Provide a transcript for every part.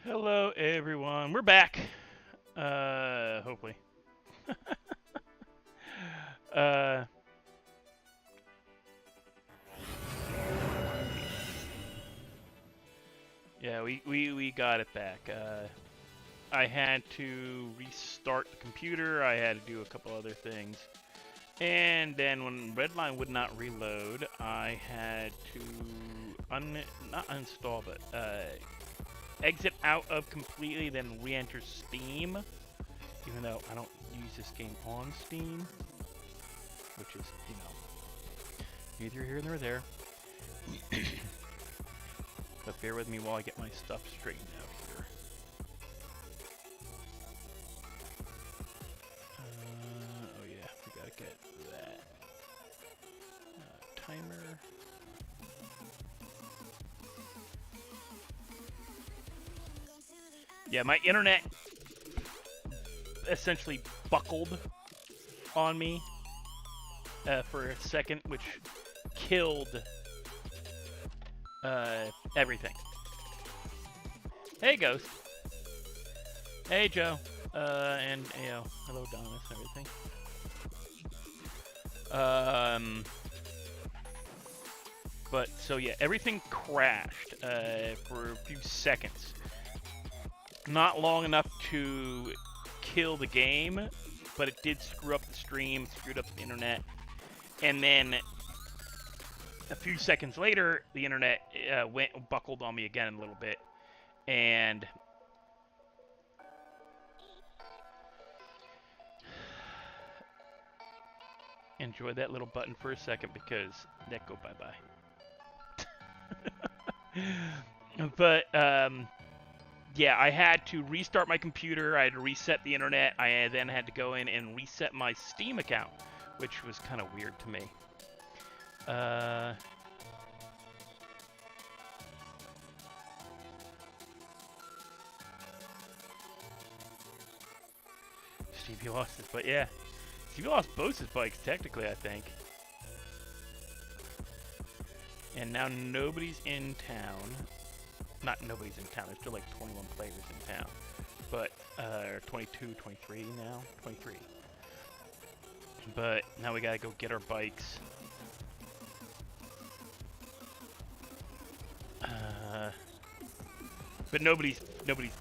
Hello, everyone. We're back. Hopefully. uh, yeah, we got it back. I had to restart the computer. I had to do a couple other things. And then when Redline would not reload, I had to not uninstall, but exit out of completely, then re-enter Steam. Even though I don't use this game on Steam, which is, neither here nor there. But bear with me while I get my stuff straightened out here. Oh yeah, we gotta get that timer. Yeah, my internet essentially buckled on me for a second, which killed everything. Hey, Ghost. Hey, Joe. And, hello, Donis and everything. But, so yeah, everything crashed for a few seconds. Not long enough to kill the game, but it did screw up the stream, screwed up the internet. And then a few seconds later, the internet buckled on me again a little bit, and enjoy that little button for a second because that go bye-bye. But yeah, I had to restart my computer. I had to reset the internet. I then had to go in and reset my Steam account, which was kind of weird to me. Stevie lost his bike. Yeah, Stevie lost both his bikes, technically, I think. And now nobody's in town. Not nobody's in town. There's still like 21 players in town. But, 22, 23 now? 23. But now we gotta go get our bikes. But nobody's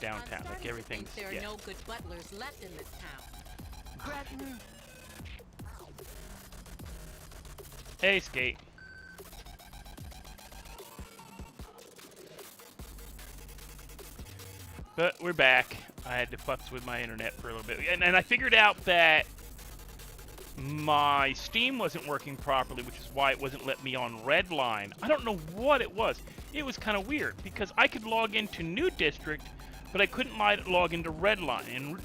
downtown. Like everything's. There are no good butlers left in this town. Hey, Skate. But we're back. I had to futz with my internet for a little bit. And I figured out that my Steam wasn't working properly, which is why it wasn't letting me on Redline. I don't know what it was. It was kind of weird, because I could log into New District, but I couldn't log into Redline. And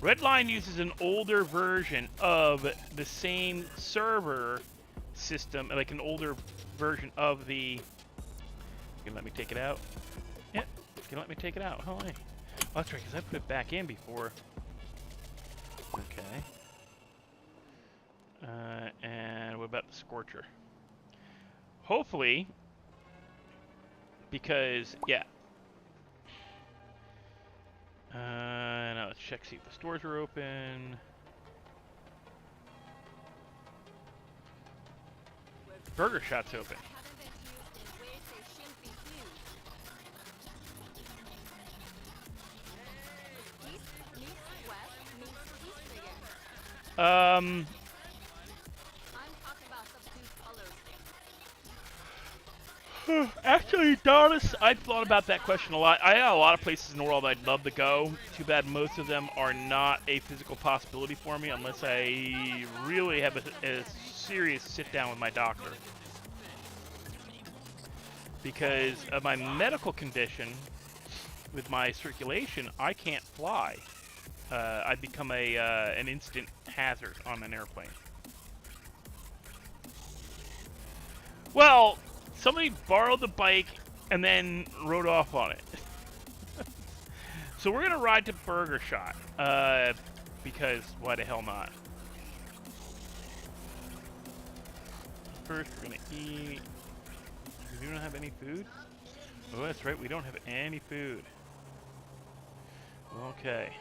Redline uses an older version of the same server system, like an older version of the... You can let me take it out? Yep, you can let me take it out. Oh, hey. Oh, that's right, because I put it back in before. Okay. And what about the Scorcher? Hopefully, because, yeah. Now let's check, see if the stores are open. Burger Shot's open. Actually, Donis, I've thought about that question a lot. I have a lot of places in the world I'd love to go. Too bad most of them are not a physical possibility for me unless I really have a serious sit-down with my doctor. Because of my medical condition, with my circulation, I can't fly. I'd become an instant hazard on an airplane. Well, somebody borrowed the bike and then rode off on it. So we're gonna ride to Burger Shot, because why the hell not? First, we're gonna eat. We don't have any food. Oh, that's right. We don't have any food. Okay.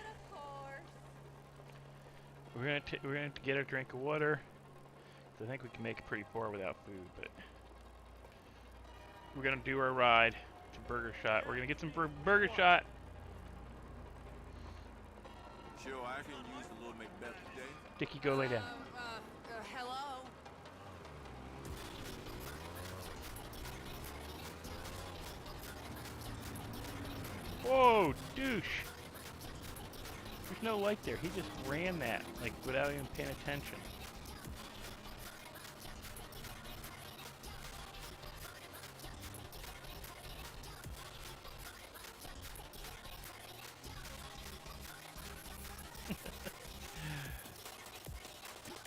We're gonna get a drink of water. I think we can make it pretty far without food, but we're gonna do our ride to Burger Shot. We're gonna get some Burger Shot. Sure, I can use a little Macbeth today. Dickie, go lay down. Hello? Whoa, douche! There's no light there. He just ran that, like, without even paying attention.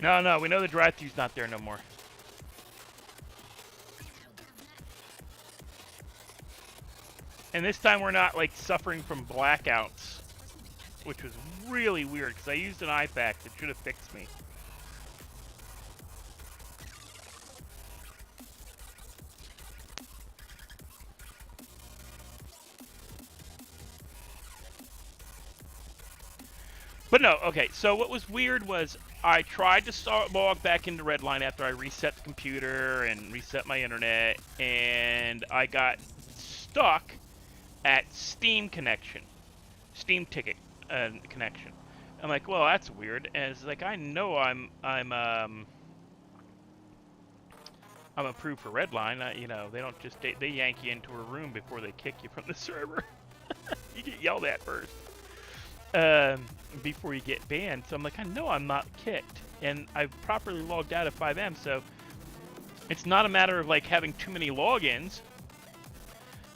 No, we know the drive-thru's not there no more. And this time we're not, like, suffering from blackouts, which was really weird, because I used an iPad that should have fixed me. But no, okay, so what was weird was I tried to log back into Redline after I reset the computer and reset my internet, and I got stuck at Steam connection, Steam ticket connection. I'm like, well, that's weird. And it's like, I know I'm approved for Redline. You know, they don't just they yank you into a room before they kick you from the server. You get yelled at first before you get banned. So I'm like, I know I'm not kicked, and I've properly logged out of FiveM. So it's not a matter of like having too many logins.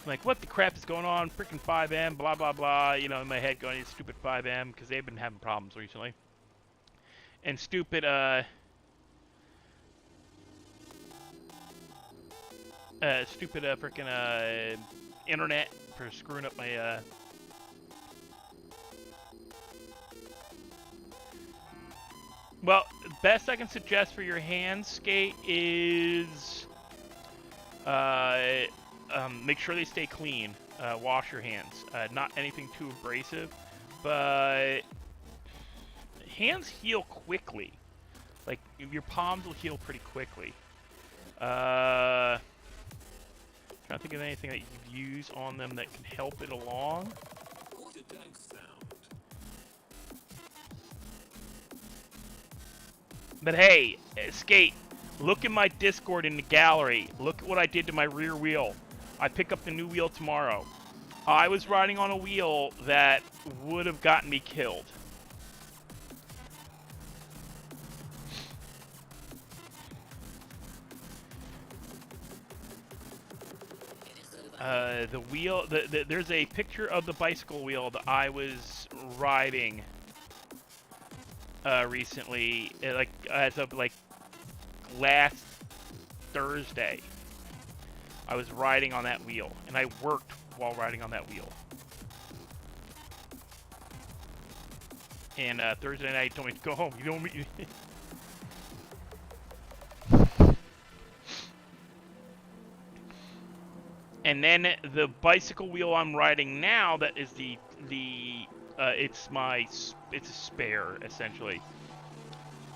I'm like, what the crap is going on? Freaking FiveM, blah, blah, blah. You know, in my head going, it's stupid FiveM, because they've been having problems recently. And stupid, freaking, internet for screwing up my, Well, best I can suggest for your hands, Skate, is, make sure they stay clean. Wash your hands. Not anything too abrasive, but hands heal quickly. Like, your palms will heal pretty quickly. Trying to think of anything that you could use on them that can help it along. But hey, Skate, look in my Discord in the gallery. Look at what I did to my rear wheel. I pick up the new wheel tomorrow. I was riding on a wheel that would have gotten me killed. The wheel, there's a picture of the bicycle wheel that I was riding recently, like as of like last Thursday. I was riding on that wheel, and I worked while riding on that wheel. And Thursday night, he told me to go home. You don't meet. And then the bicycle wheel I'm riding now, that is it's a spare essentially.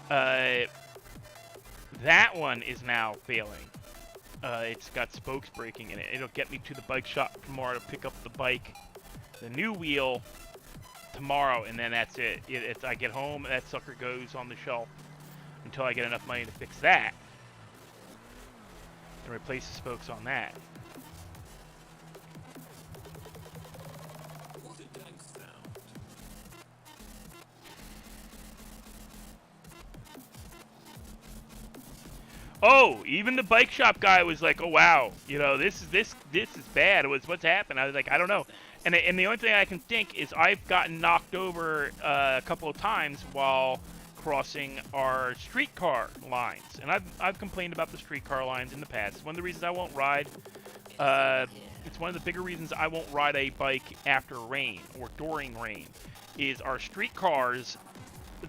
That one is now failing. It's got spokes breaking in it. It'll get me to the bike shop tomorrow to pick up the bike, the new wheel, tomorrow, and then that's it. I get home, and that sucker goes on the shelf until I get enough money to fix that and replace the spokes on that. Oh, even the bike shop guy was like, "Oh wow, you know, this is bad. It was what's happened." I was like, "I don't know," and the only thing I can think is I've gotten knocked over a couple of times while crossing our streetcar lines, and I've complained about the streetcar lines in the past. It's one of the reasons I won't ride. It's one of the bigger reasons I won't ride a bike after rain or during rain. Is our streetcars,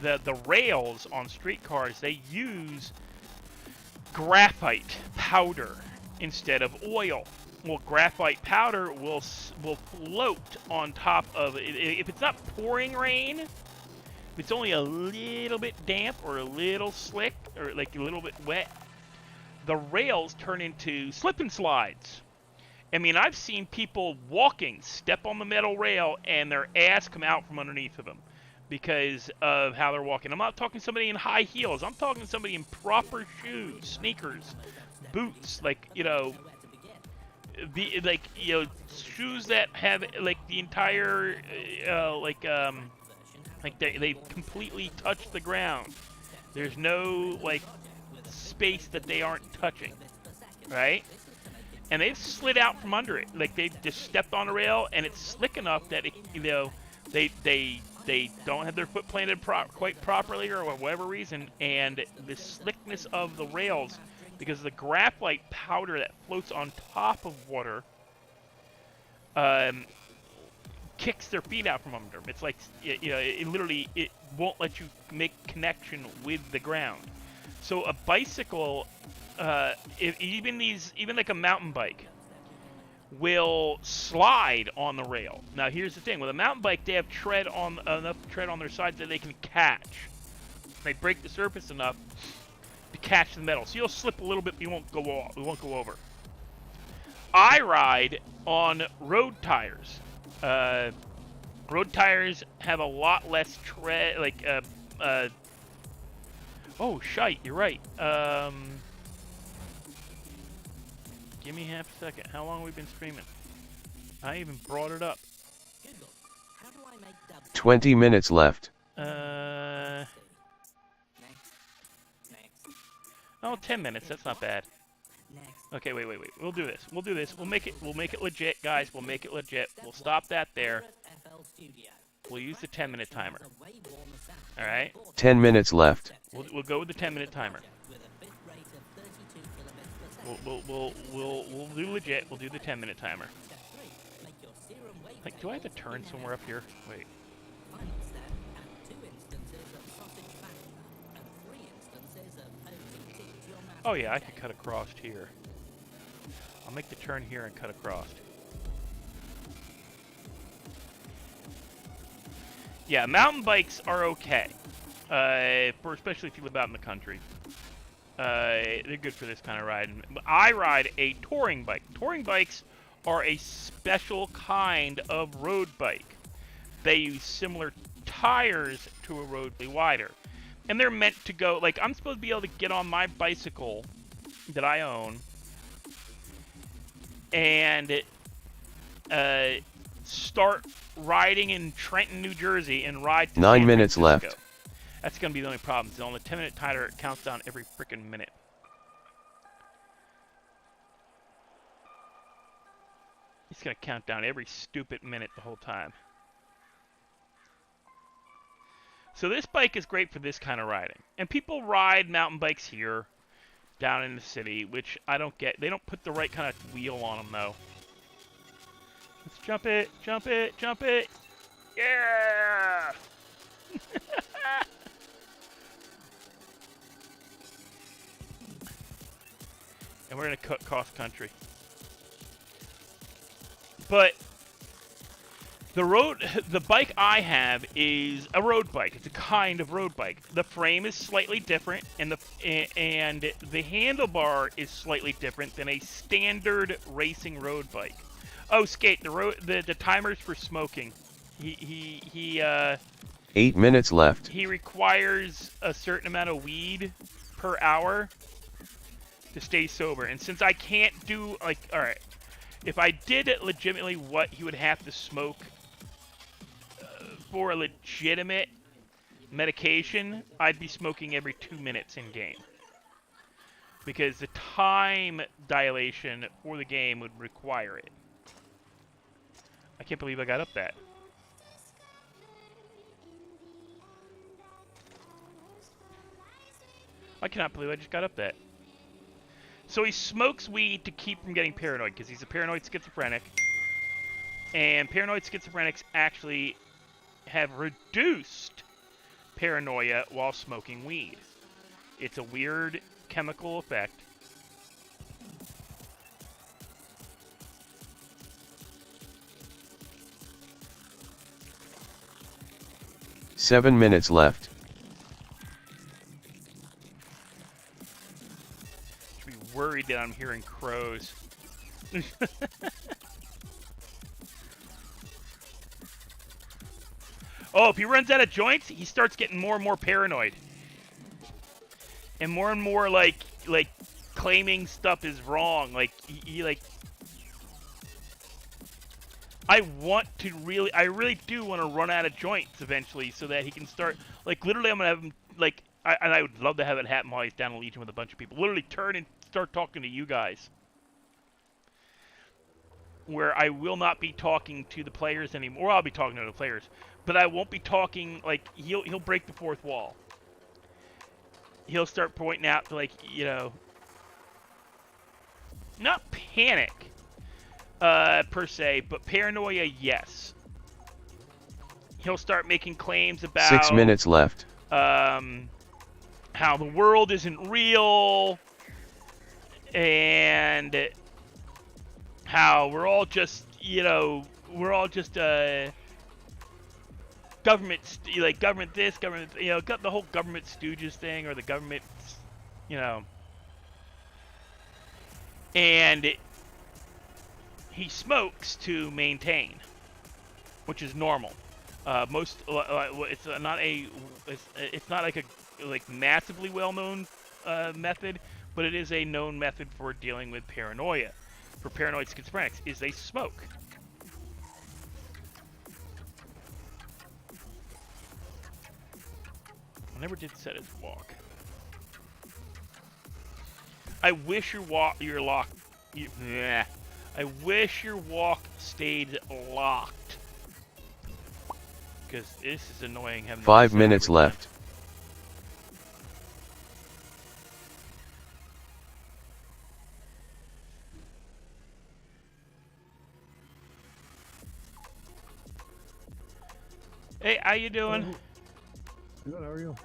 the rails on streetcars, they use graphite powder instead of oil. Well, graphite powder will float on top of it. If it's not pouring rain, if it's only a little bit damp or a little slick or like a little bit wet, the rails turn into slip and slides. I mean, I've seen people walking, step on the metal rail, and their ass come out from underneath of them because of how they're walking. I'm not talking somebody in high heels. I'm talking somebody in proper shoes, sneakers, boots, like, you know, shoes that have like the entire they completely touch the ground. There's no like space that they aren't touching, right? And they've slid out from under it. Like they've just stepped on a rail, and it's slick enough that it, you know, they don't have their foot planted quite properly or whatever reason, and the slickness of the rails, because the graphite powder that floats on top of water, kicks their feet out from under them. It's like, you know, it literally it won't let you make connection with the ground. So a bicycle, even like a mountain bike, will slide on the rail. Now here's the thing: with a mountain bike, they have enough tread on their sides that they can catch. They break the surface enough to catch the metal, so you'll slip a little bit, but you won't go over. I ride on road tires. Road tires have a lot less tread, like oh, shite, you're right. Give me half a second. How long have we been streaming? I even brought it up. 20 minutes left. Oh, 10 minutes. That's not bad. Okay, wait. We'll do this. We'll make it legit, guys. We'll make it legit. We'll stop that there. We'll use the 10-minute timer. All right? 10 minutes left. We'll go with the 10-minute timer. We'll do legit. We'll do the 10-minute timer. Like, do I have to turn somewhere up here? Wait. Oh yeah, I could cut across here. I'll make the turn here and cut across. Yeah, mountain bikes are okay, especially if you live out in the country. They're good for this kind of riding. I ride a touring bike. Touring bikes are a special kind of road bike. They use similar tires to a road, wider. And they're meant to go, like, I'm supposed to be able to get on my bicycle that I own and start riding in Trenton, New Jersey, and ride to 9 San minutes Francisco. left. That's going to be the only problem. So on the 10-minute timer, it counts down every freaking minute. It's going to count down every stupid minute the whole time. So this bike is great for this kind of riding. And people ride mountain bikes here, down in the city, which I don't get. They don't put the right kind of wheel on them, though. Let's jump it, jump it, jump it. Yeah! And we're going to cut cross country. But the bike I have is a road bike. It's a kind of road bike. The frame is slightly different, and the handlebar is slightly different than a standard racing road bike. Oh, Skate, the timers for smoking. He 8 minutes left. He requires a certain amount of weed per hour to stay sober. And since I can't do, like, all right, if I did it legitimately what he would have to smoke for a legitimate medication, I'd be smoking every 2 minutes in game. Because the time dilation for the game would require it. I can't believe I got up that. I cannot believe I just got up that. So he smokes weed to keep from getting paranoid, because he's a paranoid schizophrenic. And paranoid schizophrenics actually have reduced paranoia while smoking weed. It's a weird chemical effect. 7 minutes left. Should be worried that I'm hearing crows. Oh, if he runs out of joints, he starts getting more and more paranoid. And more like claiming stuff is wrong. Like he like I really do want to run out of joints eventually so that he can start, like, literally I'm going to have him, like, and I would love to have it happen while he's down in Legion with a bunch of people. Literally turn and start talking to you guys. Where I will not be talking to the players anymore. Or I'll be talking to the players. But I won't be talking, like, he'll break the fourth wall. He'll start pointing out, like, you know, not panic. Per se, but paranoia, yes. He'll start making claims about 6 minutes left. How the world isn't real, and how we're all just, you know, government, like government this, government, you know, got the whole government stooges thing, or the government, you know, and he smokes to maintain, which is normal. It's not like a massively well-known method, but it is a known method for dealing with paranoia. For paranoid schizophrenics, is they smoke. I never did set his walk. I wish your lock. Yeah. I wish your walk stayed locked. Because this is annoying having 5 minutes left. Hey, how you doing? Good, how are you?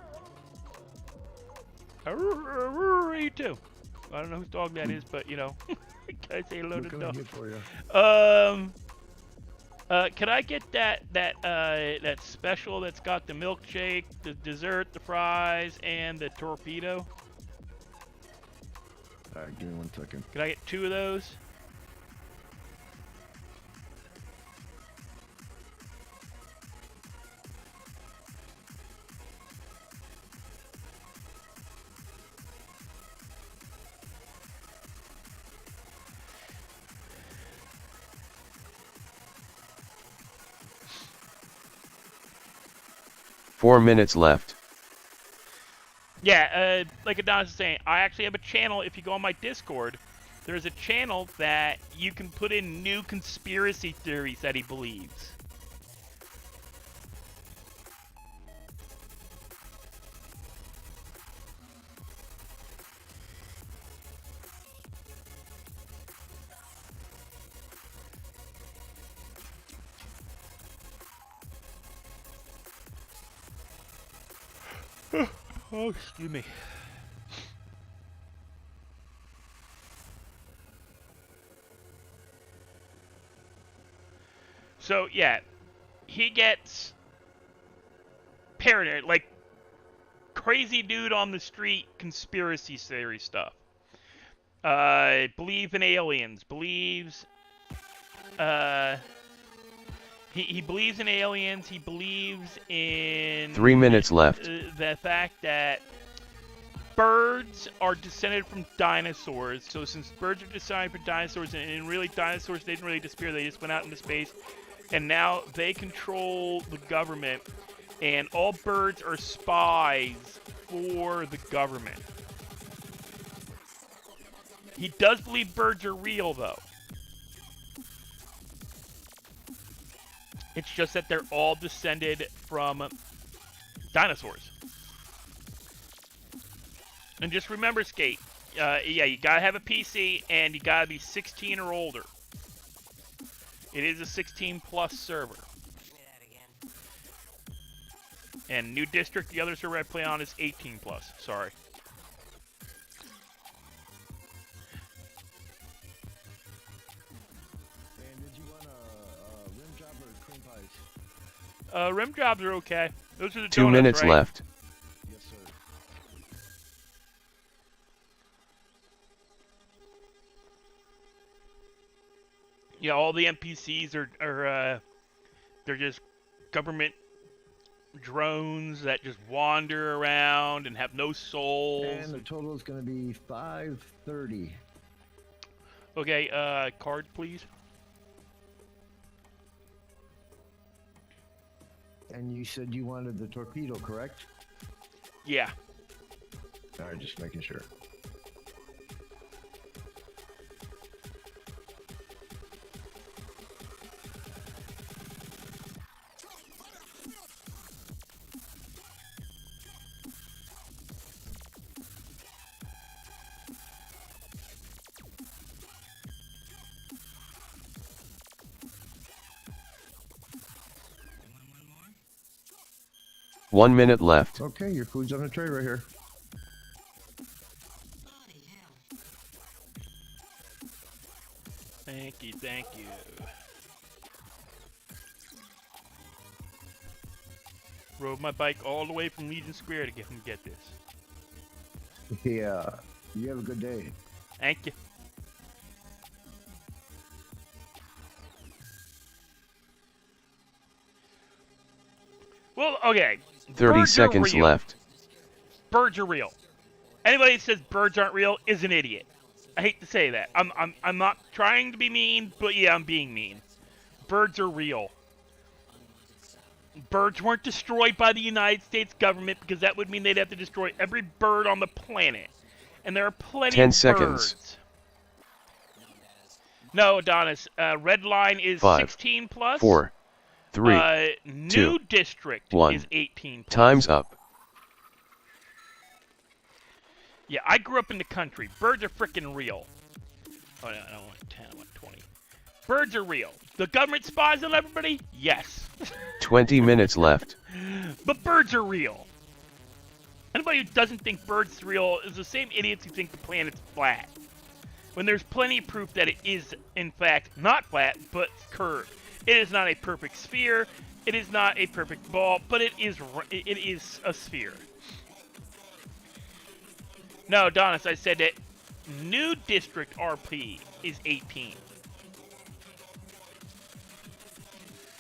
You too. I don't know whose dog that is, but you know, can I say hello to the dog? What can I get for you? Can I get that special that's got the milkshake, the dessert, the fries, and the torpedo? Alright, give me 1 second. Can I get 2 of those? Four minutes left. Yeah, like Adonis is saying, I actually have a channel. If you go on my Discord, there's a channel that you can put in new conspiracy theories that he believes. Oh, excuse me. So, yeah, he gets paranoid, like crazy dude on the street conspiracy theory stuff. Believe in aliens, believes, he believes in aliens, he believes in 3 minutes left. The fact that birds are descended from dinosaurs. So since birds are descended from dinosaurs, and really dinosaurs didn't really disappear, they just went out into space, and now they control the government, and all birds are spies for the government. He does believe birds are real, though. It's just that they're all descended from dinosaurs. And just remember, Skate, yeah, you gotta have a PC, and you gotta be 16 or older. It is a 16-plus server. And New District, the other server I play on, is 18-plus. Sorry. And did you want a rim job or cream pies? Rim jobs are okay. Those are the 2 donuts, minutes right? left. Yes, sir. Yeah, all the NPCs are they're just government drones that just wander around and have no souls. And the total is going to be 530. Okay, card please. And you said you wanted the torpedo, correct? Yeah. All right, just making sure. One minute left. Okay, your food's on the tray right here. Thank you, thank you. Rode my bike all the way from Legion Square to get this. Yeah. You have a good day. Thank you. Well, okay. 30 Birds are seconds real. left. Birds are real. Anybody that says birds aren't real is an idiot. I hate to say that. I'm not trying to be mean, but yeah, I'm being mean. Birds are real. Birds weren't destroyed by the United States government because that would mean they'd have to destroy every bird on the planet. And there are plenty 10 of seconds. birds. No, Adonis. Redline is 5, 16 plus. 4, 3, New 2, district 1. is 18 plus. Time's up. Yeah, I grew up in the country. Birds are freaking real. Oh, no, I don't want 10, I want 20. Birds are real. The government spies on everybody? Yes. 20 minutes left. But birds are real. Anybody who doesn't think birds are real is the same idiots who think the planet's flat. When there's plenty of proof that it is, in fact, not flat, but curved. It is not a perfect sphere. It is not a perfect ball, but it is a sphere. No, Donis, I said that new district RP is 18.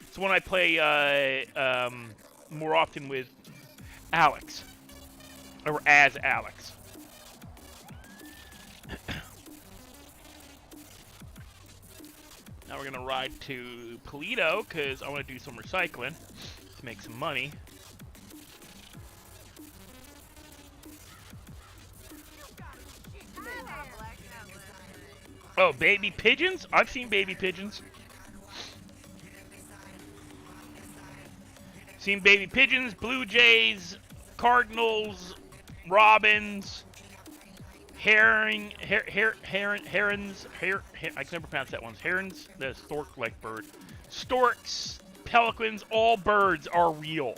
It's when I play more often with Alex. Or as Alex. Now we're going to ride to Toledo because I want to do some recycling to make some money. Oh, baby pigeons? I've seen baby pigeons. Seen baby pigeons, blue jays, cardinals, robins, herons, I can never pronounce that one. Herons, the stork-like bird. Storks, pelicans, all birds are real.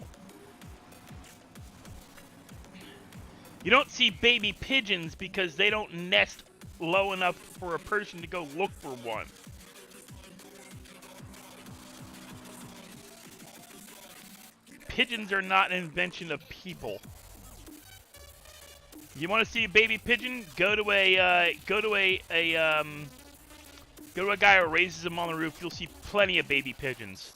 You don't see baby pigeons because they don't nest low enough for a person to go look for one. Pigeons are not an invention of people. You want to see a baby pigeon? Go to a guy who raises them on the roof. You'll see plenty of baby pigeons.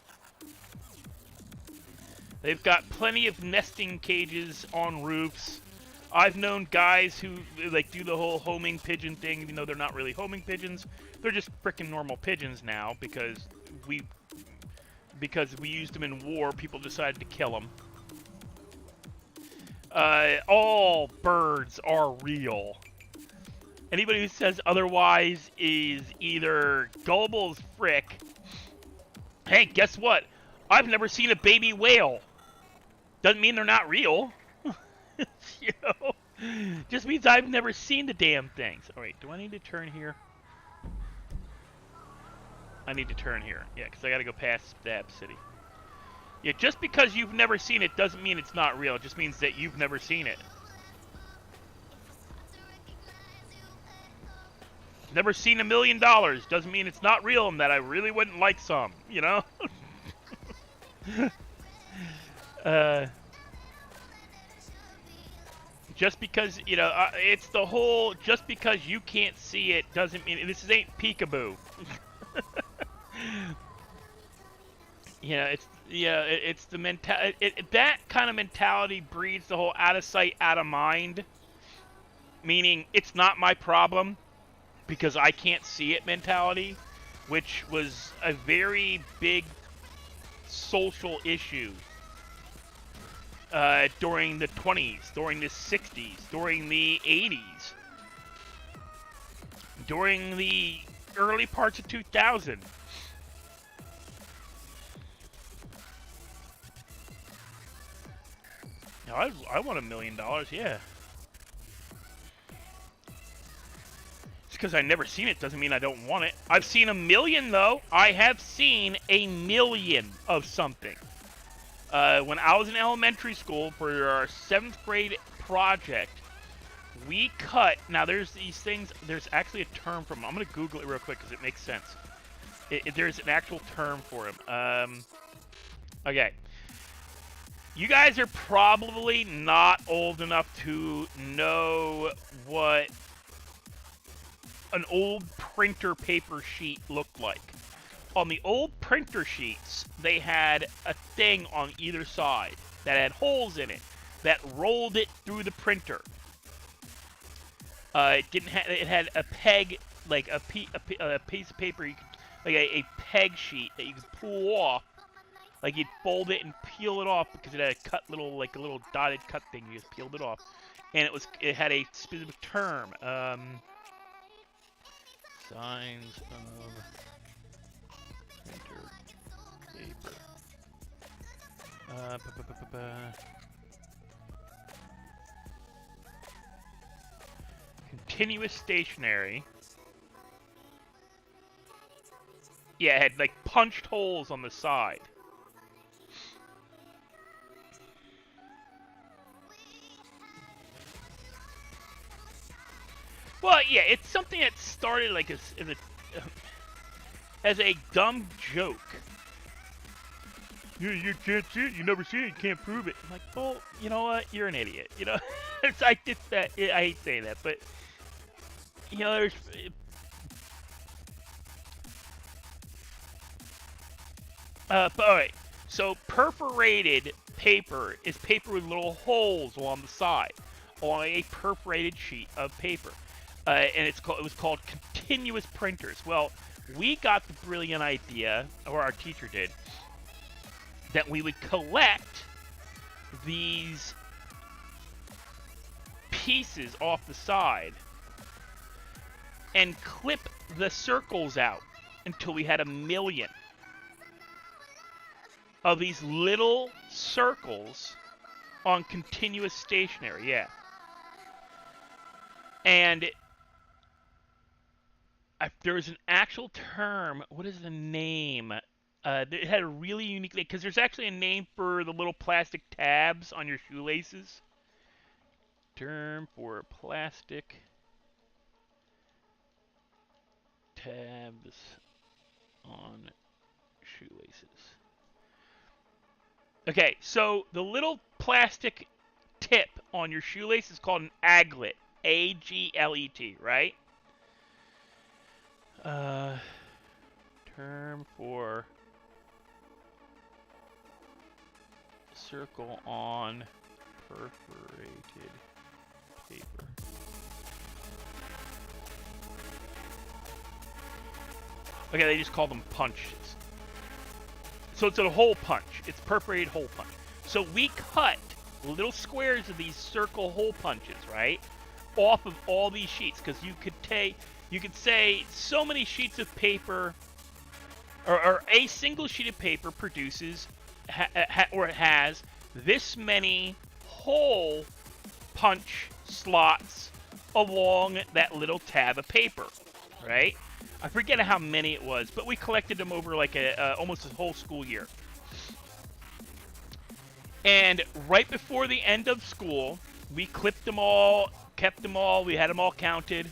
They've got plenty of nesting cages on roofs. I've known guys who like do the whole homing pigeon thing, even though they're not really homing pigeons. They're just frickin' normal pigeons now because we used them in war. People decided to kill them. All birds are real. Anybody who says otherwise is either gullible as frick. Hey, guess what? I've never seen a baby whale. Doesn't mean they're not real. You know? Just means I've never seen the damn things. Alright, do I need to turn here? I need to turn here. Yeah, because I got to go past Stab City. Yeah, just because you've never seen it doesn't mean it's not real. It just means that you've never seen it. Never seen $1 million doesn't mean it's not real and that I really wouldn't like some, you know? Just because, you know, it's the whole, just because you can't see it doesn't mean, this ain't peekaboo. You know, it's the that kind of mentality breeds the whole out of sight, out of mind. Meaning, it's not my problem because I can't see it mentality, which was a very big social issue during the 20s, during the 60s, during the 80s, during the early parts of 2000. I want $1 million, yeah. Just because I've never seen it doesn't mean I don't want it. I've seen 1 million, though. I have seen 1 million of something. When I was in elementary school for our 7th grade project, we cut... Now, there's these things... There's actually a term for them. I'm going to Google it real quick because it makes sense. There's an actual term for them. Okay. You guys are probably not old enough to know what an old printer paper sheet looked like. On the old printer sheets, they had a thing on either side that had holes in it that rolled it through the printer. It had a peg, like a piece of paper, you could, like a peg sheet that you could pull off. Like, you'd fold it and peel it off because it had a cut little, like a little dotted cut thing. You just peeled it off. And it had a specific term. Signs of printer paper. Continuous stationary. Yeah, it had, like, punched holes on the side. Well, yeah, it's something that started like as a dumb joke. You can't see it. You never see it. You can't prove it. I'm like, well, you know what? You're an idiot. You know, I did that. I hate saying that, but you know, there's. But all right. So perforated paper is paper with little holes along the side, on a perforated sheet of paper. And it was called continuous printers. Well, we got the brilliant idea, or our teacher did, that we would collect these pieces off the side and clip the circles out until we had 1 million of these little circles on continuous stationary, yeah. And there's an actual term. What is the name? It had a really unique name, because there's actually a name for the little plastic tabs on your shoelaces. Term for plastic tabs on shoelaces. Okay, so the little plastic tip on your shoelace is called an aglet. A-G-L-E-T, right? Term for circle on perforated paper. Okay, they just call them punches. So it's a hole punch. It's perforated hole punch. So we cut little squares of these circle hole punches, right, off of all these sheets, because you could say so many sheets of paper, or a single sheet of paper produces, or it has this many hole punch slots along that little tab of paper, right? I forget how many it was, but we collected them over like almost a whole school year. And right before the end of school, we clipped them all, kept them all, we had them all counted.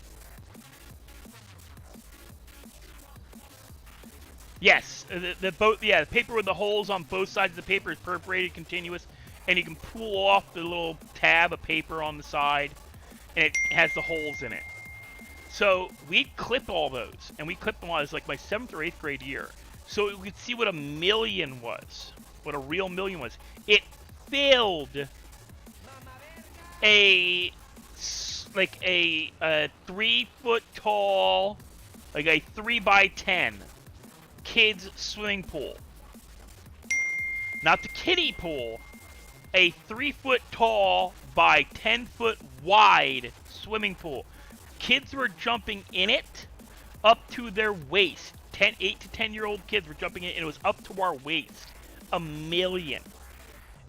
Yes, the paper with the holes on both sides of the paper is perforated continuous, and you can pull off the little tab of paper on the side, and it has the holes in it. So we'd clip all those, and we clipped them all as like my 7th or 8th grade year. So we could see what a million was, what a real million was. It filled a 3-foot tall, like a 3x10 kids swimming pool. Not the kiddie pool, a 3-foot tall by 10-foot wide swimming pool. Kids were jumping in it up to their waist. 8 to 10-year-old kids were jumping in, and it was up to our waist. A million.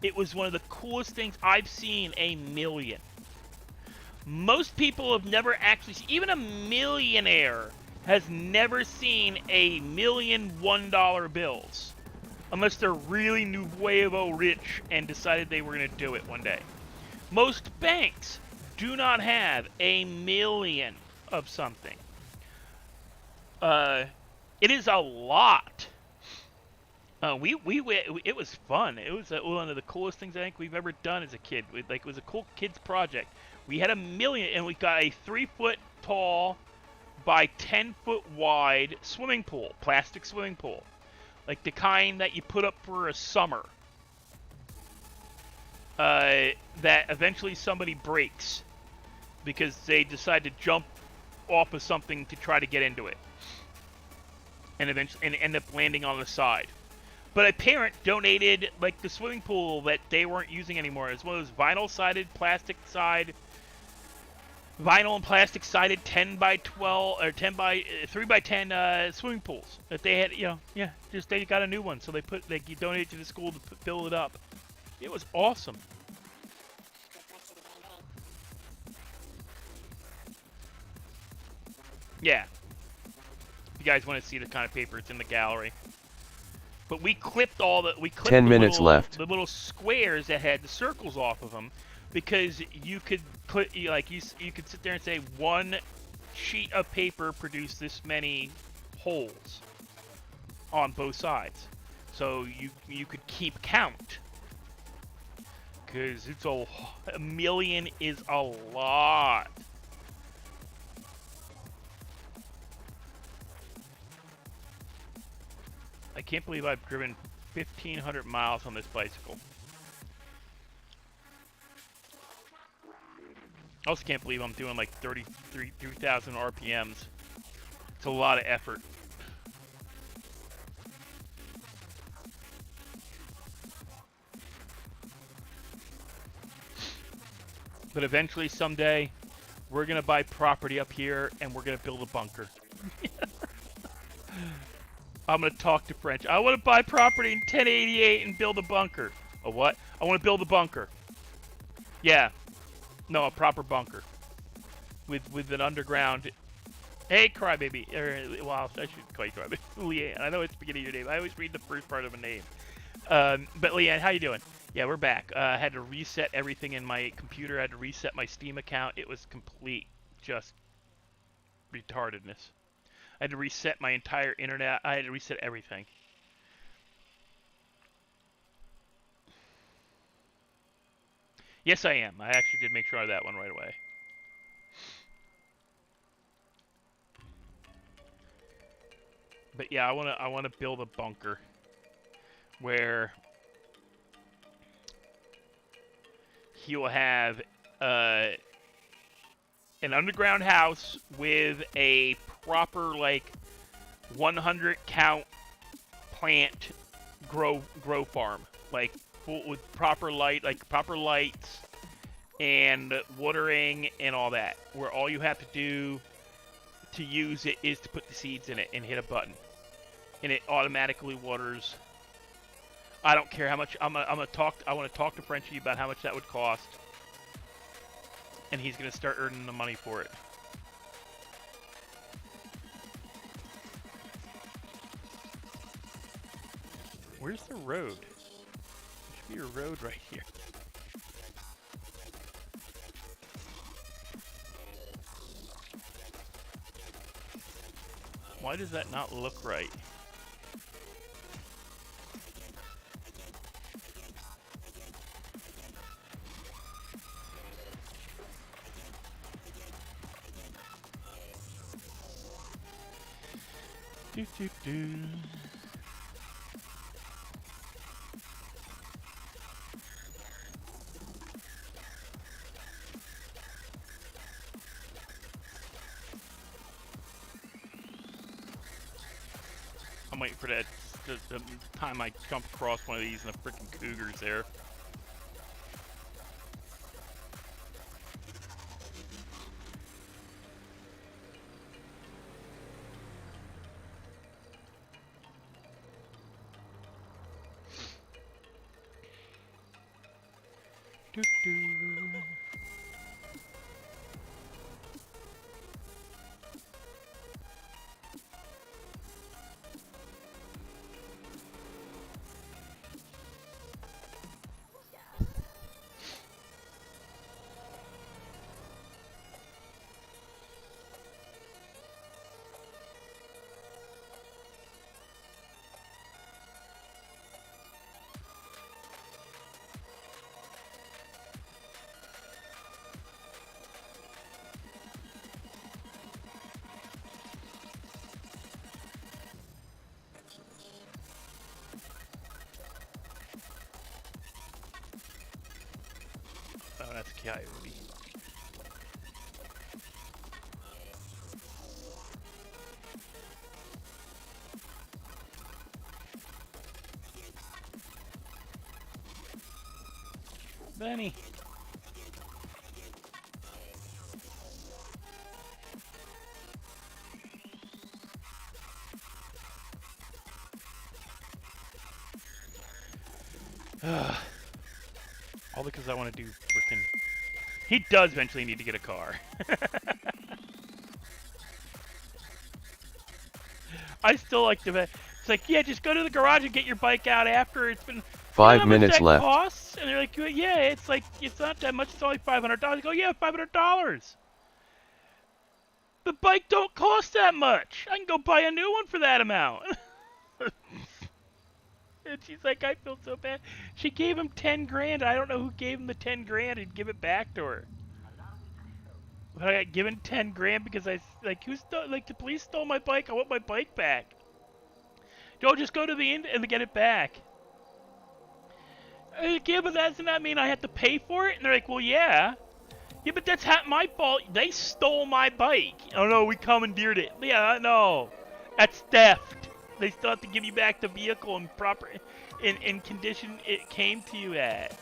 It was one of the coolest things I've seen. A million. Most people have never actually seen, even a millionaire has never seen a million $1 bills. Unless they're really nuevo rich and decided they were going to do it one day. Most banks do not have a million of something. It is a lot. It was fun. It was one of the coolest things I think we've ever done as a kid. It was a cool kids project. We had a million, and we got a 3-foot tall by 10-foot wide swimming pool, plastic swimming pool, like the kind that you put up for a summer. That eventually somebody breaks because they decide to jump off of something to try to get into it, and eventually end up landing on the side. But a parent donated like the swimming pool that they weren't using anymore. It's one of those vinyl and plastic sided 10x12 or 3x10 swimming pools that they had. Just they got a new one, so they donated to the school to build it up. It was awesome. Yeah. If you guys want to see the kind of paper, it's in the gallery. But we clipped 10 minutes left. The little squares that had the circles off of them, because you could put you could sit there and say one sheet of paper produced this many holes on both sides, so you could keep count. Because it's a million is a lot. I can't believe I've driven 1,500 miles on this bicycle. I also can't believe I'm doing like 3,000 RPMs. It's a lot of effort. But eventually, someday, we're going to buy property up here and we're going to build a bunker. I'm going to talk to French. I want to buy property in 1088 and build a bunker. A what? I want to build a bunker. Yeah. No, a proper bunker. With an underground... Hey, Crybaby. Well, I should call you Crybaby. Leanne. I know it's the beginning of your name. I always read the first part of a name. But Leanne, how you doing? Yeah, we're back. I had to reset everything in my computer. I had to reset my Steam account. It was complete just retardedness. I had to reset my entire internet. I had to reset everything. Yes, I am. I actually did make sure of that one right away. But yeah, I want to build a bunker where he will have an underground house with a proper 100 count plant grow farm, full with proper lights and watering and all that, where all you have to do to use it is to put the seeds in it and hit a button and it automatically waters. I don't care how much. I want to talk to Frenchie about how much that would cost, and he's gonna start earning the money for it. Where's the road? There should be a road right here. Why does that not look right? Do, do, do. I'm waiting for that the time I jump across one of these and the freaking cougars there. Do, do. Oh, that's Coyote. Benny. All because I want to do freaking. He does eventually need to get a car. I still like to. It's like, yeah, just go to the garage and get your bike out after it's been. You know how 5 much minutes that left. costs? And they're like, yeah, it's like it's not that much. It's only $500. I go, yeah, $500. The bike don't cost that much. I can go buy a new one for that amount. And she's like, I feel so bad. She gave him 10 grand. I don't know who gave him the 10 grand and give it back to her. But I got given 10 grand because like, who stole, like, the police stole my bike. I want my bike back. Joe, just go to the end and get it back. Yeah, but doesn't that mean I have to pay for it? And they're like, well, yeah. Yeah, but that's my fault. They stole my bike. Oh, no, we commandeered it. Yeah, no. That's theft. They still have to give you back the vehicle in proper, in condition it came to you at.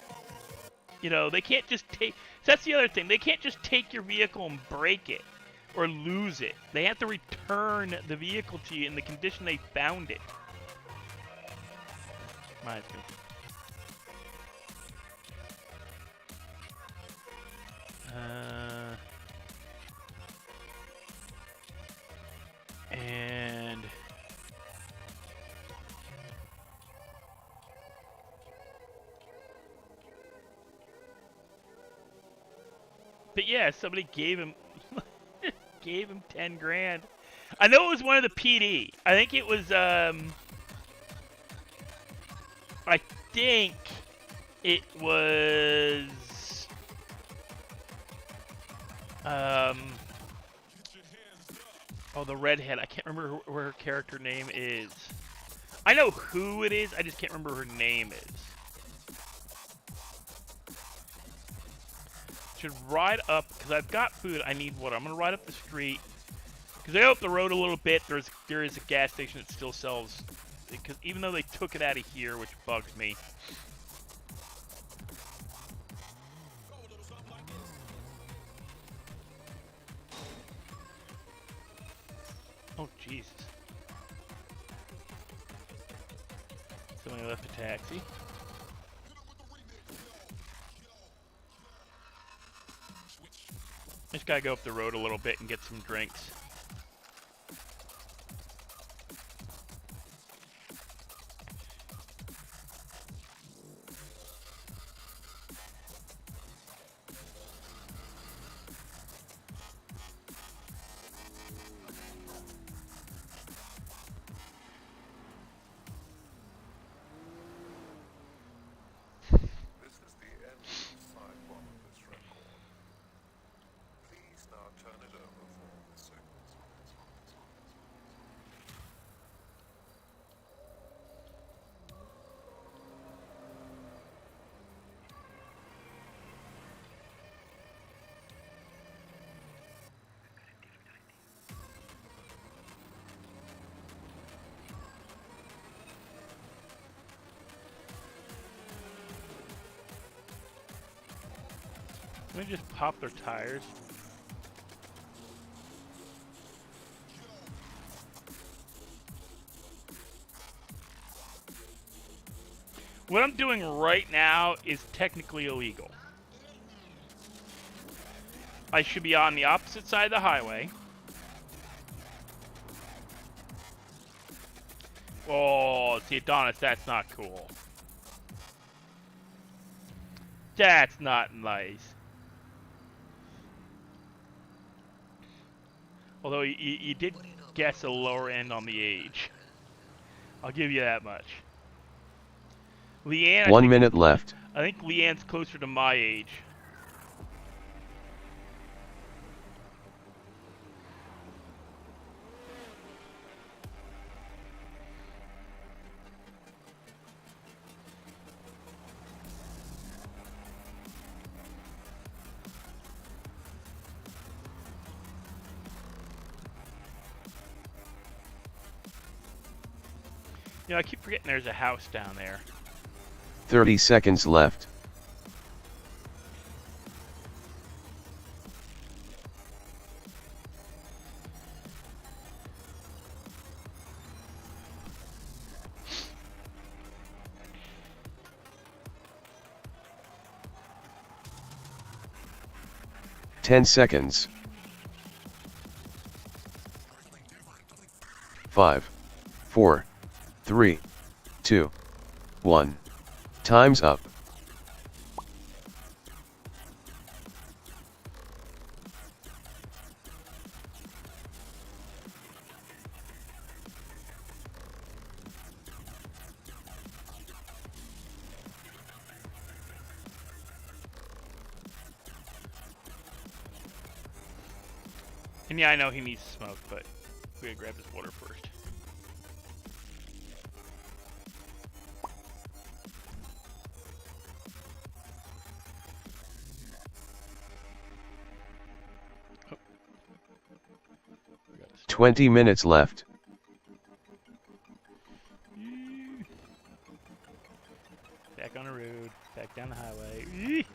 You know, they can't just take, that's the other thing. They can't just take your vehicle and break it or lose it. They have to return the vehicle to you in the condition they found it. Reminds me. And but yeah, somebody gave him gave him 10 grand. I know it was one of the PD. I think it was I think it was oh, the redhead. I can't remember who her character name is. I know who it is. I just can't remember her name is. Should ride up because I've got food. I need water. I'm gonna ride up the street because they up the road a little bit. There is a gas station that still sells. Because even though they took it out of here, which bugs me. Oh, Jesus. Somebody left a taxi. Just gotta go up the road a little bit and get some drinks. This is the end of side one of this record. Please now turn it over for the signal. Let me just pop their tires. What I'm doing right now is technically illegal. I should be on the opposite side of the highway. Oh, see, Adonis, that's not cool. That's not nice. Although you did guess a lower end on the age. I'll give you that much. Leanne, 1 minute left. I think Leanne's closer to my age. You know, I keep forgetting there's a house down there. 30 seconds left. Ten seconds. 5, 4, 3, 2, 1. Time's up. And yeah, I know he needs to smoke, but we gotta grab his water first. Oh. 20 minutes left. Back on the road, back down the highway.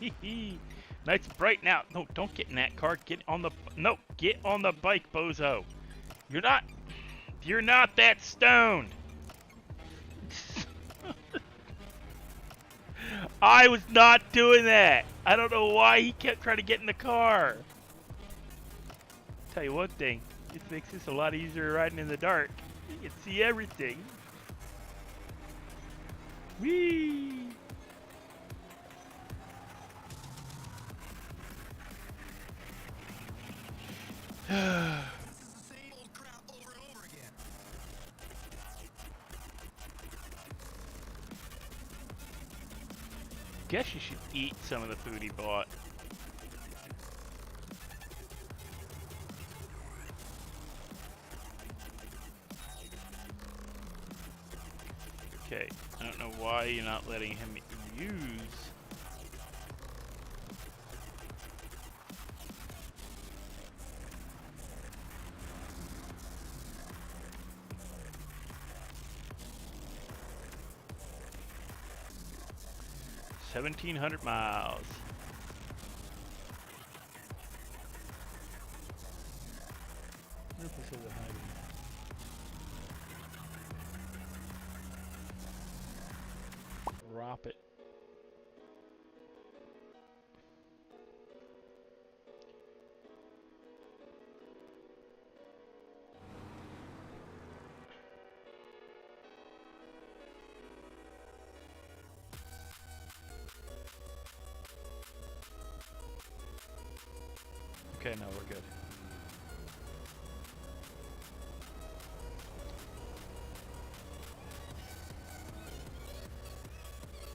Nice and bright now. No, don't get in that car. Get on the get on the bike, bozo. You're not that stoned. I was not doing that. I don't know why he kept trying to get in the car. Tell you one thing, it makes this a lot easier riding in the dark. You can see everything. Whee! Guess you should eat some of the food he bought. Okay, I don't know why you're not letting him use. $1,700 miles. Drop it. Okay, no, we're good.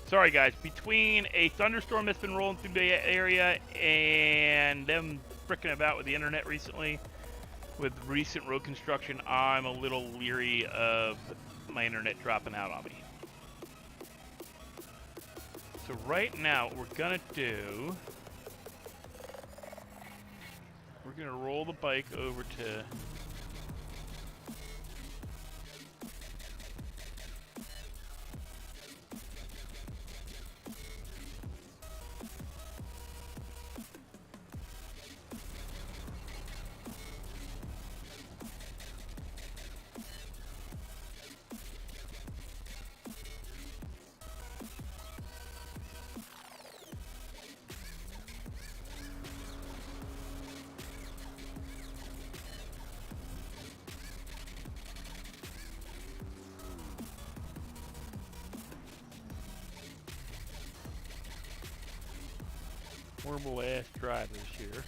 Sorry guys, between a thunderstorm that's been rolling through the area and them fricking about with the internet recently, with recent road construction, I'm a little leery of my internet dropping out on me. So right now, what we're gonna do, we're gonna roll the bike over to horrible ass drivers here.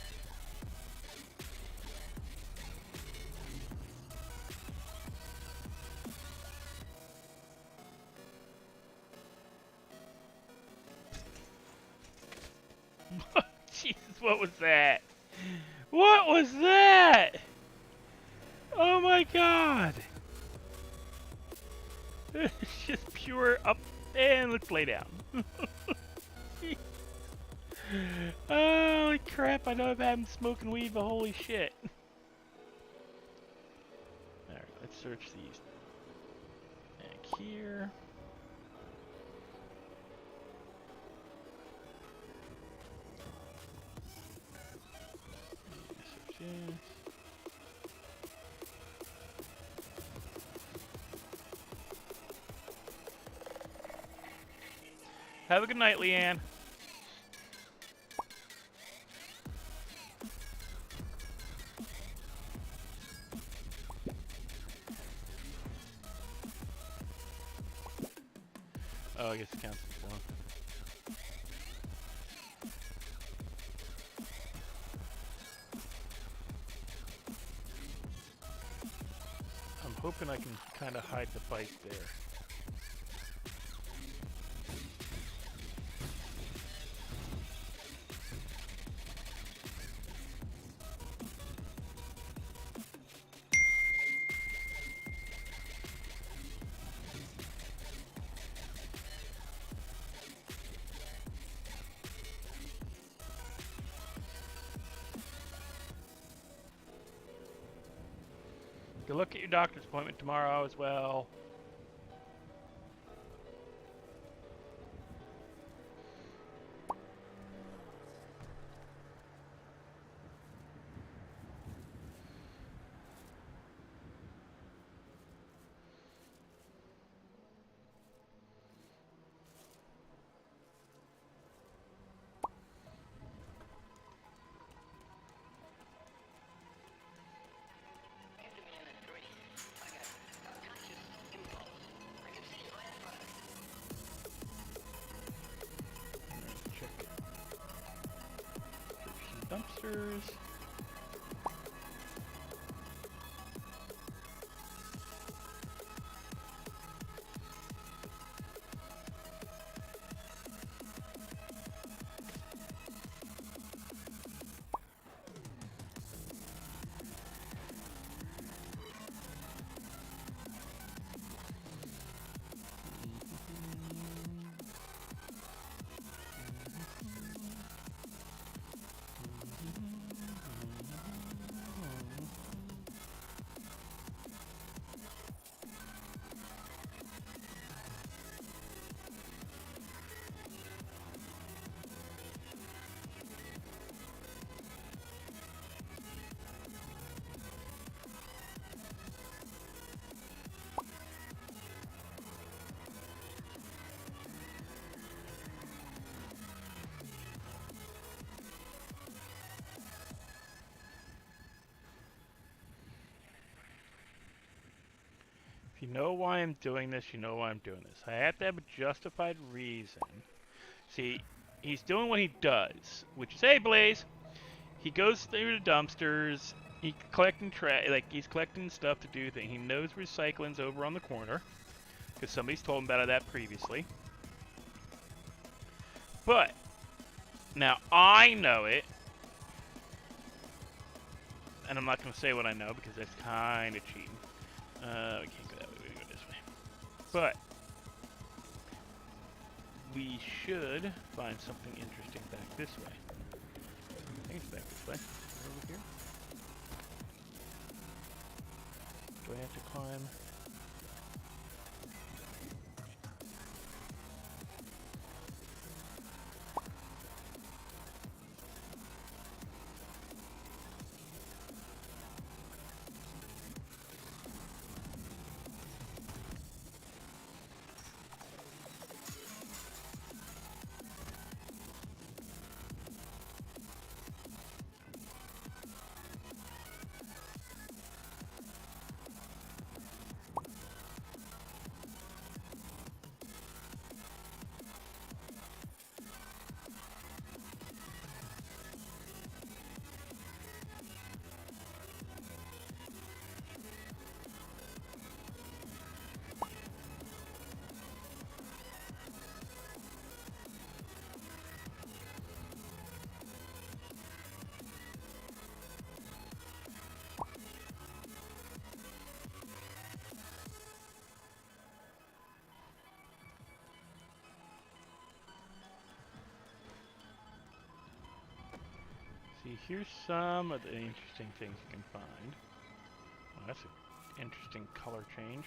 Jesus, what was that? What was that? Oh my god! It's just pure up, and let's lay down. Holy crap, I know I've had smoking weed, but holy shit. Alright, let's search these. Back here. Search this. Have a good night, Leanne. Oh, I guess it counts as one. I'm hoping I can kind of hide the bike there. Go look at your doctor's appointment tomorrow as well. Check. Search some dumpsters. If you know why I'm doing this, you know why I'm doing this. I have to have a justified reason. See, he's doing what he does, which is, hey, Blaze, he goes through the dumpsters, he's collecting he's collecting stuff to do things. He knows recycling's over on the corner, because somebody's told him about that previously. But, now I know it, and I'm not going to say what I know, because that's kind of cheating. We can't go that way, we go this way. But we should find something interesting back this way. I think it's back this way. Over here. Do I have to climb? see, here's some of the interesting things you can find. Well, that's an interesting color change.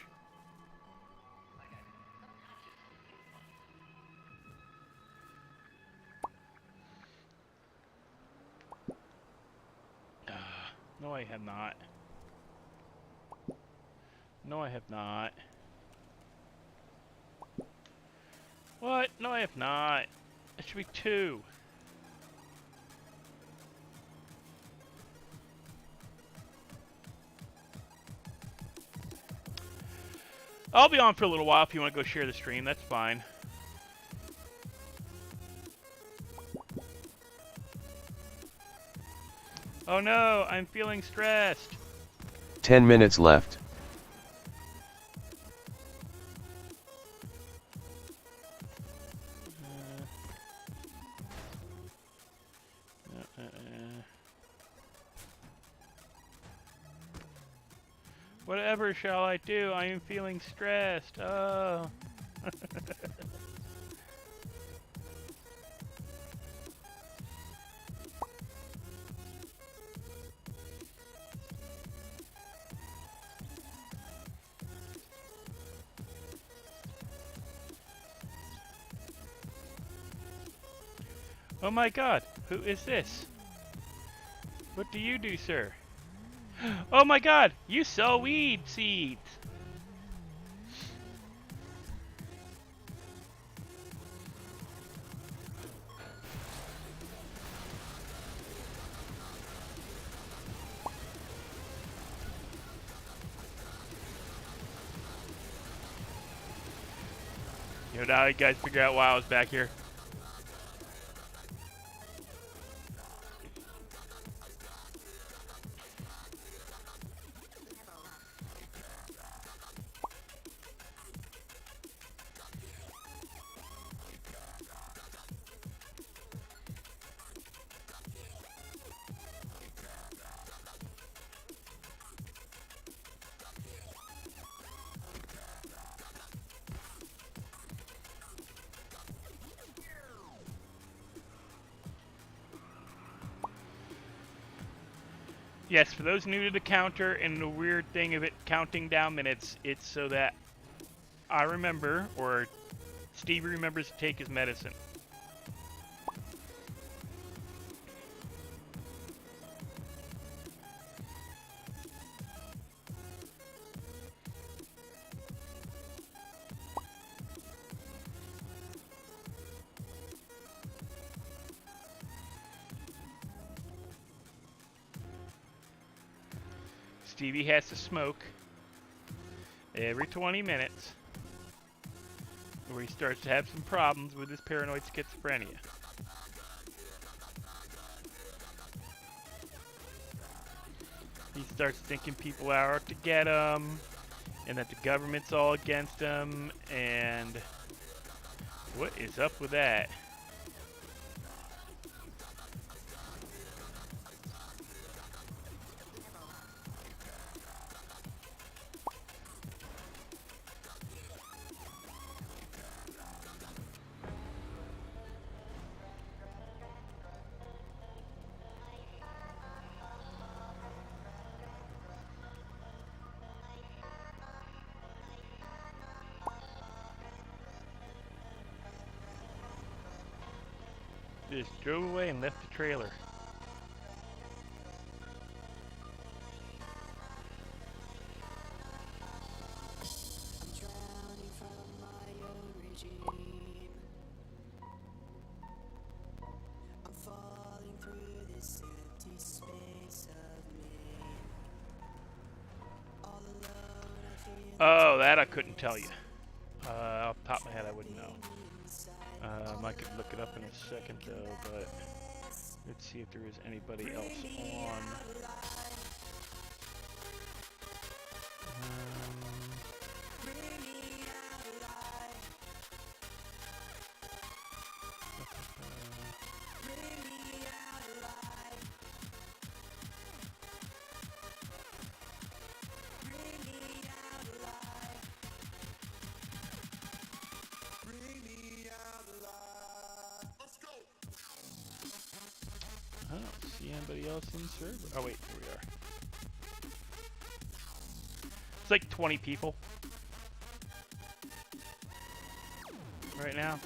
No, I have not. No, I have not. What? No, I have not. It should be 2. I'll be on for a little while if you want to go share the stream. That's fine. Oh no, I'm feeling stressed. 10 minutes left. Whatever shall I do? I am feeling stressed. Oh. Oh my god, who is this? What do you do, sir? Oh my god, you sell weed seeds! You know, now you guys figure out why I was back here. Yes, for those new to the counter and the weird thing of it counting down minutes, it's so that I remember, or Stevie remembers to take his medicine. Stevie has to smoke every 20 minutes, where he starts to have some problems with his paranoid schizophrenia. He starts thinking people are out to get him, and that the government's all against him, and what is up with that? Just drove away and left the trailer. Oh, that I couldn't tell you. Off the top of my head, I wouldn't know. I could look it up in a second, though, but let's see if there is anybody else on. I don't see anybody else in server. Oh wait, here we are. It's like 20 people right now.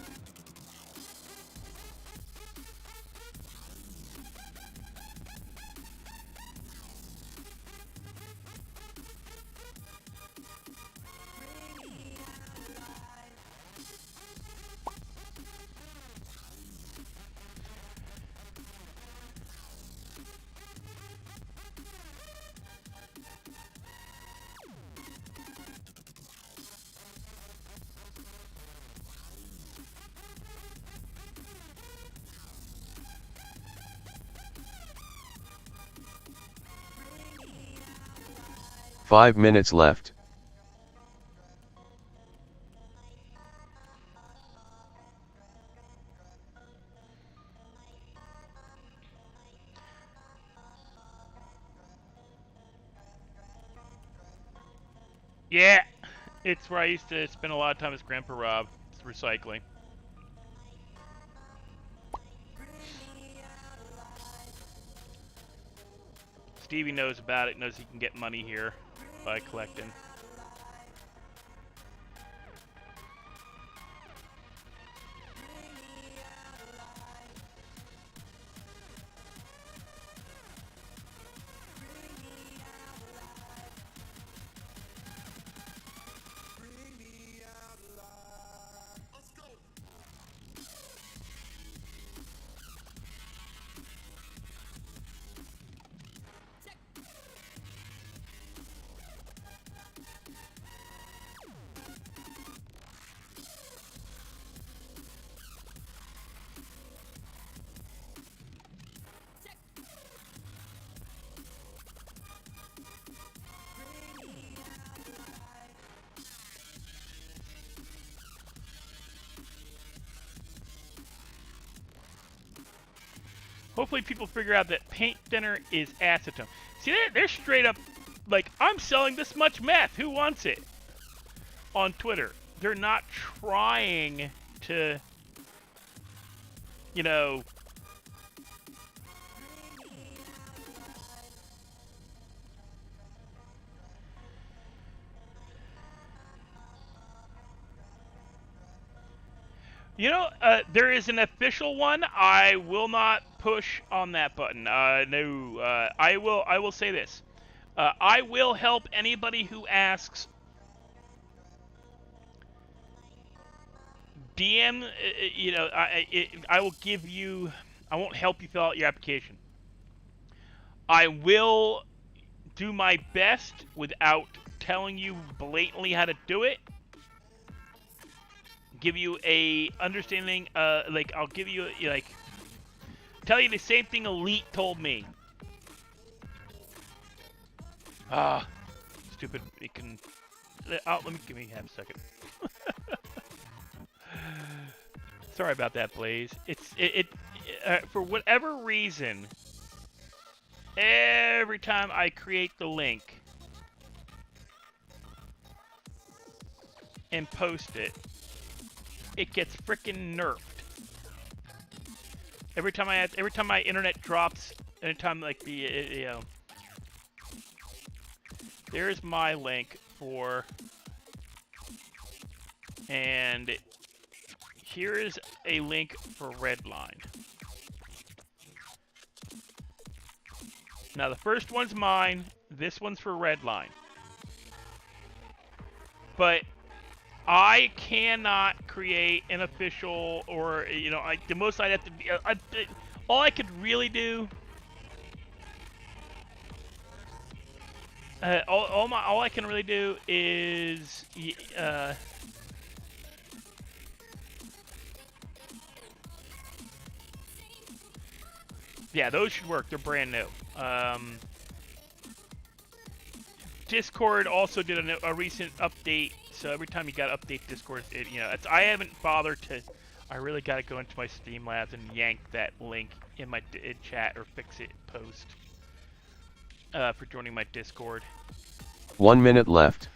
Five minutes left. Yeah, it's where I used to spend a lot of time as Grandpa Rob. It's recycling. Stevie knows about it, knows he can get money here by collecting. Hopefully people figure out that paint thinner is acetone. See, they're straight up like, I'm selling this much meth. Who wants it? On Twitter. They're not trying to, you know... You know, there is an official one. I will not push on that button. No, I will say this. I will help anybody who asks. DM, you know, I will give you. I won't help you fill out your application. I will do my best without telling you blatantly how to do it. Give you a understanding, like, I'll give you, like, tell you the same thing Elite told me. Stupid, it can, give me half a second. Sorry about that, Blaze. For whatever reason, every time I create the link and post it, it gets frickin' nerfed. Every time my internet drops, anytime like the you know, there's my link for, and here is a link for Redline. Now the first one's mine, this one's for Redline, but I cannot create an official, or, you know, the most I'd have to be, all I could really do, all I can really do is, yeah, those should work. They're brand new. Discord also did a recent update. So every time you got to update Discord, you know, I haven't bothered to. I really got to go into my Streamlabs and yank that link in my chat or fix it post for joining my Discord. 1 minute left.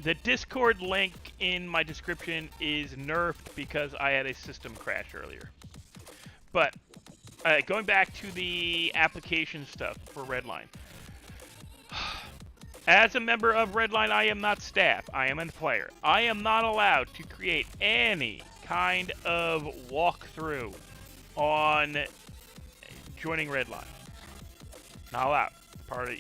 The Discord link in my description is nerfed because I had a system crash earlier. But going back to the application stuff for Redline. As a member of Redline, I am not staff. I am a player. I am not allowed to create any kind of walkthrough on joining Redline. Not allowed. Part of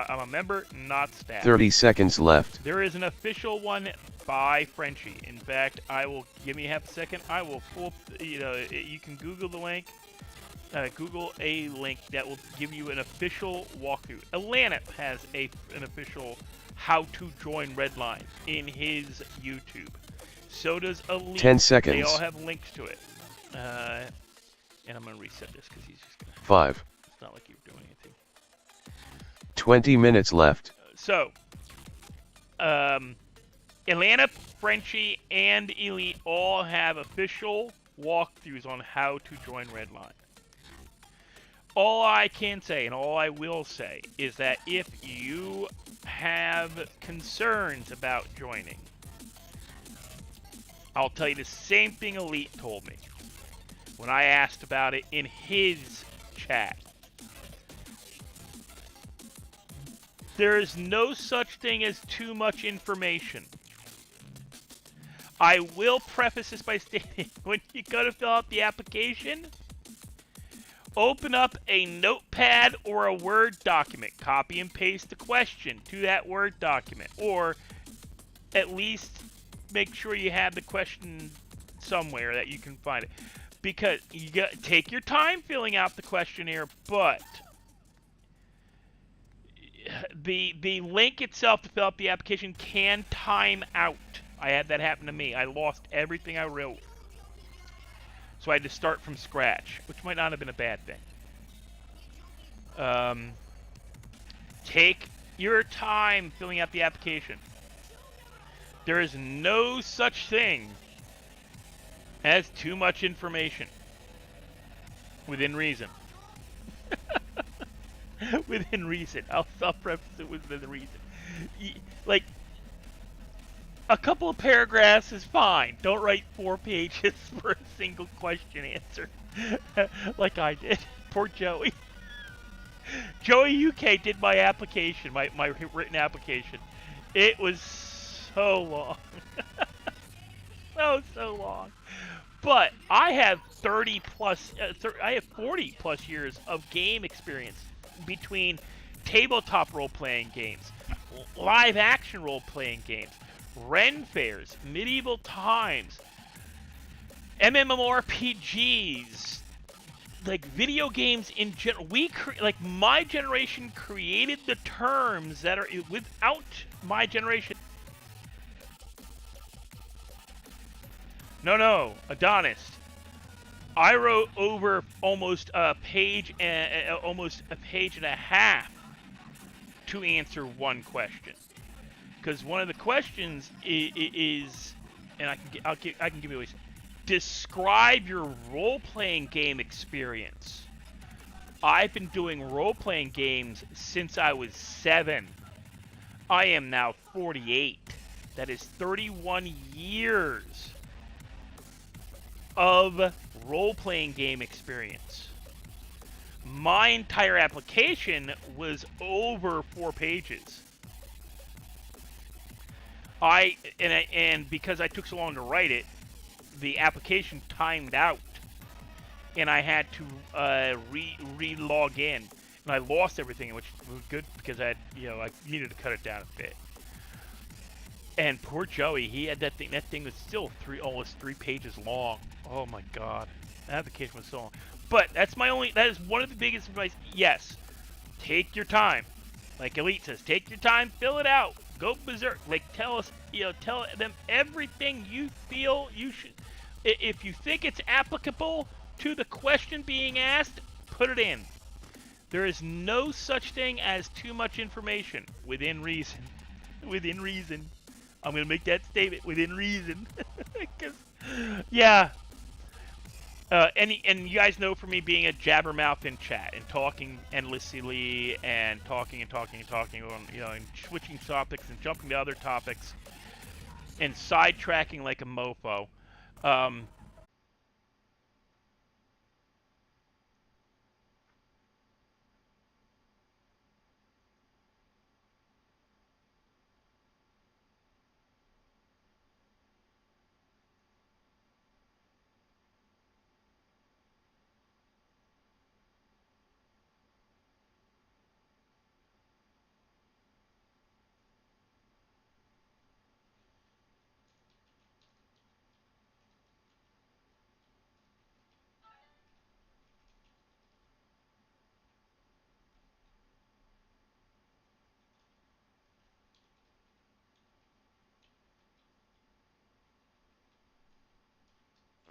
I'm a member, not staff. 30 seconds left. There is an official one by Frenchie. In fact, give me half a second. I will pull up, you can Google the link. Google a link that will give you an official walkthrough. Atlanta has an official how to join Redline in his YouTube. So does Elite. 10 seconds. They all have links to it. And I'm going to reset this because he's just going to... 5. It's not like you're doing anything. 20 minutes left. So, Atlanta, Frenchie, and Elite all have official walkthroughs on how to join Redline. All I can say, and all I will say, is that if you have concerns about joining, I'll tell you the same thing Elite told me when I asked about it in his chat. There is no such thing as too much information. I will preface this by stating, when you go to fill out the application, open up a notepad or a Word document. Copy and paste the question to that Word document. Or at least make sure you have the question somewhere that you can find it. Because you take your time filling out the questionnaire, but the link itself to fill out the application can time out. I had that happen to me. I lost everything I wrote. So I had to start from scratch, which might not have been a bad thing. Take your time filling out the application. There is no such thing as too much information. Within reason. Within reason. I'll preface it within reason. Like, a couple of paragraphs is fine. Don't write 4 pages for a single question answer. Like I did. Poor Joey. Joey UK did my application, my written application. It was so long. So long. But I have 40 plus years of game experience between tabletop role-playing games, live action role-playing games, Ren fairs, medieval times, MMORPGs, like video games in general. Like my generation created the terms that are without my generation. No, Adonis. I wrote over almost a page and a half to answer one question. Because one of the questions is, and I can give you a describe your role-playing game experience. I've been doing role-playing games since I was 7. I am now 48. That is 31 years of role-playing game experience. My entire application was over 4 pages. And because I took so long to write it, the application timed out, and I had to re-log in, and I lost everything, which was good because I needed to cut it down a bit. And poor Joey, he had that thing. That thing was still almost 3 pages long. Oh my God, that application was so long. But that is one of the biggest advice. Yes, take your time. Like Elite says, take your time, fill it out. Go berserk. Like, tell them everything you feel you should. If you think it's applicable to the question being asked, put it in. There is no such thing as too much information within reason. Within reason. I'm going to make that statement within reason. Yeah. And you guys know for me being a jabbermouth in chat and talking endlessly and talking and switching topics and jumping to other topics and sidetracking like a mofo.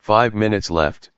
5 minutes left.